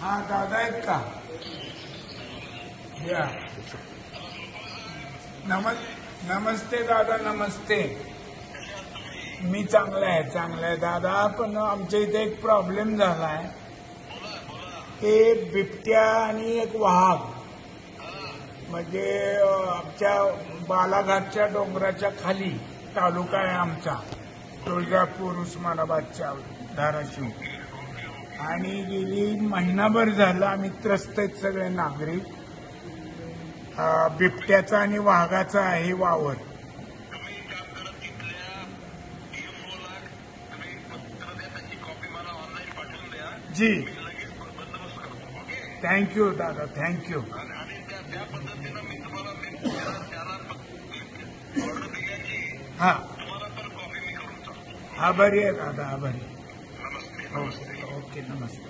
हा दादा आहेत का? या. नमस्ते दादा, नमस्ते. मी चांगला आहे दादा, पण आमच्या इथे एक प्रॉब्लेम झालाय. ते बिबट्या आणि एक वाघ म्हणजे आमच्या बालाघाटच्या डोंगराच्या खाली तालुका आहे आमचा, तुळजापूर, उस्मानाबादच्या धाराशिव. आणि गेली महिनाभर झालं आम्ही त्रस्त आहेत सगळे नागरिक. बिबट्याचा आणि वाघाचा आहे वावर. जी, थँक्यू दादा, थँक्यू. हा, आभारी आहे दादा, आभारी. ओके ओके, नमस्ते.